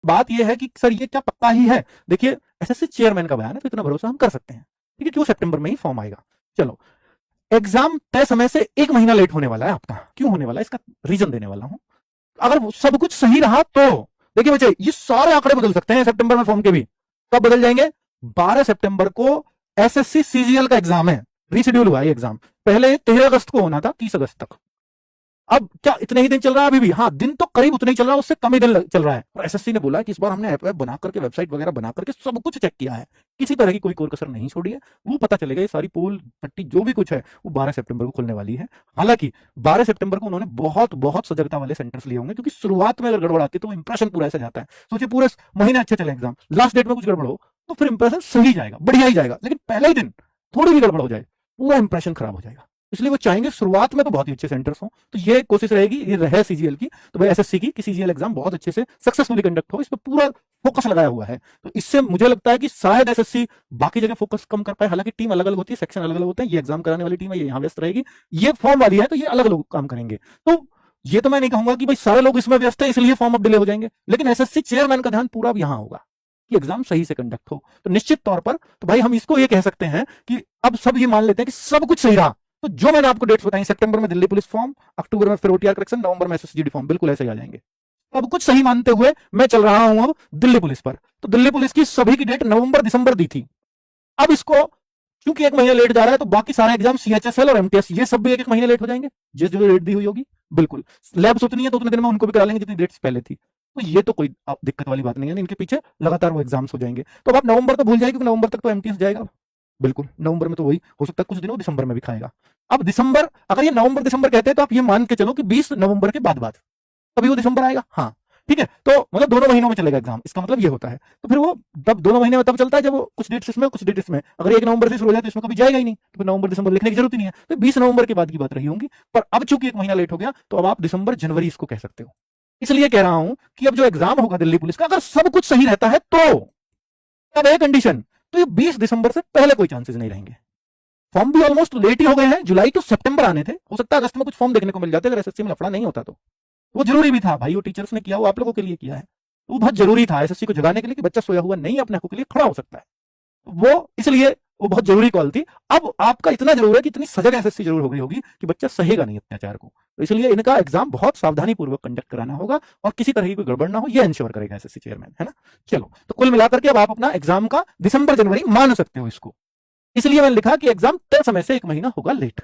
बात यह है कि सर ये क्या पक्का ही है? देखिए एसएससी चेयरमैन का बयान है तो इतना भरोसा हम कर सकते हैं, ठीक है, क्यों सितंबर में ही फॉर्म आएगा। चलो, एग्जाम तय समय से 1 महीना लेट होने वाला है आपका, क्यों होने वाला है इसका रीजन देने वाला हूं। अगर सब कुछ सही रहा तो देखिए बच्चे, ये सारे आंकड़े बदल सकते हैं सितंबर में फॉर्म के भी। कब बदल जाएंगे? 12 सितंबर को एसएससी सीजीएल का एग्जाम है, रीशेड्यूल हुआ है एग्जाम, पहले 13 अगस्त को होना था, 30 अगस्त तक। अब क्या इतने ही दिन चल रहा है? अभी भी हाँ, दिन तो करीब उतना ही चल रहा है, उससे कम ही दिन चल रहा है। और एसएससी ने बोला है कि इस बार हमने ऐप बना करके, वेबसाइट वगैरह बना करके सब कुछ चेक किया है, किसी तरह की कोई कसर नहीं छोड़ी है। वो पता चलेगा ये सारी पोल पट्टी जो भी कुछ है वो 12 सितंबर को खुलने वाली है। हालांकि 12 सितंबर को उन्होंने बहुत बहुत सजगता वाले सेंटर्स लिए होंगे, क्योंकि शुरुआत में अगर गड़बड़ आती है तो इंप्रेशन पूरा ऐसा जाता है। सोचिए पूरे महीने अच्छे चले एग्जाम, लास्ट डेट में कुछ गड़बड़ हो तो फिर इंप्रेशन सही जाएगा, बढ़िया ही जाएगा, लेकिन पहले ही दिन थोड़ी भी गड़बड़ हो जाए पूरा इंप्रेशन खराब हो जाएगा। इसलिए वो चाहेंगे शुरुआत में तो बहुत ही अच्छे सेंटर्स हो। तो ये कोशिश रहेगी, ये रहे सीजीएल की, तो भाई एसएससी की कि सीजीएल एग्जाम बहुत अच्छे से सक्सेसफुली कंडक्ट हो, इस पर पूरा फोकस लगाया हुआ है। तो इससे मुझे लगता है कि शायद एसएससी बाकी जगह फोकस कम कर पाए। हालांकि टीम अलग अलग होती है, सेक्शन अलग अलग होते हैं, ये एग्जाम कराने वाली टीम है, ये यहाँ व्यस्त रहेगी, ये फॉर्म वाली है तो ये अलग अलग काम करेंगे। तो ये तो मैं नहीं कहूंगा कि भाई सारे लोग इसमें व्यस्त है इसलिए फॉर्म अब डिले हो जाएंगे, लेकिन एसएससी चेयरमैन का ध्यान पूरा यहाँ होगा कि एग्जाम सही से कंडक्ट हो। तो निश्चित तौर पर तो भाई हम इसको ये कह सकते हैं कि अब सब ये मान लेते हैं कि सब कुछ सही रहा, तो जो मैंने आपको डेट्स बताई, सितंबर में दिल्ली पुलिस फॉर्म, अक्टूबर में फिर ओटीआर करेक्शन, नवंबर में एसएसजीडी फॉर्म, बिल्कुल ऐसे ही आ जाएंगे। अब कुछ सही मानते हुए मैं चल रहा हूं अब दिल्ली पुलिस पर। तो दिल्ली पुलिस की सभी की डेट नवंबर दिसंबर दी थी, अब इसको क्योंकि 1 महीना लेट जा रहा है तो बाकी सारे एग्जाम सीएचएसएल और एमटीएस ये सब भी 1 महीने लेट हो जाएंगे, जिस जो डेट दी हुई होगी। बिल्कुल, लैब्स उतनी है तो उतने दिन में उनको भी करा लेंगे जितनी डेट्स पहले थी। तो ये तो कोई दिक्कत वाली बात नहीं है, इनके पीछे लगातार वो एग्जाम्स हो जाएंगे। तो अब आप नवंबर तो भूल जाएंगे, क्योंकि नवंबर तक तो एमटीएस जाएगा। बिल्कुल, नवंबर में तो वही हो सकता है, कुछ दिनों दिसंबर में भी खाएगा। अब दिसंबर, अगर ये नवंबर दिसंबर कहते हैं तो आप ये मान के चलो कि 20 नवंबर के बाद तभी वो दिसंबर आएगा। हाँ ठीक है, तो मतलब दोनों महीनों में चलेगा एग्जाम, इसका मतलब ये होता है। तो फिर वो तब दोनों महीने में तब चलता है जब वो कुछ डेट्स इसमें कुछ डेट्स इसमें। अगर 1 नवंबर से शुरू हो जाए तो इसमें कभी जाएगा ही नहीं, तो फिर नवंबर दिसंबर लिखने की जरूरत ही नहीं है। तो 20 नवंबर के बाद की बात रही होंगी, पर अब चूंकि 1 महीना लेट हो गया तो अब आप दिसंबर जनवरी इसको कह सकते हो। इसलिए कह रहा हूं कि अब जो एग्जाम होगा दिल्ली पुलिस का, अगर सब कुछ सही रहता है तो तब है कंडीशन, तो ये 20 दिसंबर से पहले कोई चांसेस नहीं रहेंगे। फॉर्म भी ऑलमोस्ट लेट ही हो गए हैं, जुलाई टू सितंबर आने थे, हो सकता है अगस्त में कुछ फॉर्म देखने को मिल जाते अगर एसएससी में लफड़ा नहीं होता तो। वो जरूरी भी था भाई, वो टीचर्स ने किया, वो आप लोगों के लिए किया है, वो बहुत जरूरी था एसएससी को जगाने के लिए कि बच्चा सोया हुआ नहीं अपने हकों के लिए खड़ा हो सकता है। वो इसलिए वो बहुत जरूरी कॉल थी। अब आपका इतना जरूर है कि इतनी सजग एसएससी जरूर हो गई होगी कि बच्चा सहेगा नहीं अत्याचार को, तो इसलिए इनका एग्जाम बहुत सावधानी पूर्वक कंडक्ट कराना होगा और किसी तरह की कोई गड़बड़ ना हो, ये इंश्योर करेगा एसएससी चेयरमैन, है ना। चलो, तो कुल मिलाकर के अब आप अपना एग्जाम का दिसंबर जनवरी मान सकते हो इसको। इसलिए मैंने लिखा कि एग्जाम तय समय से 1 महीना होगा लेट।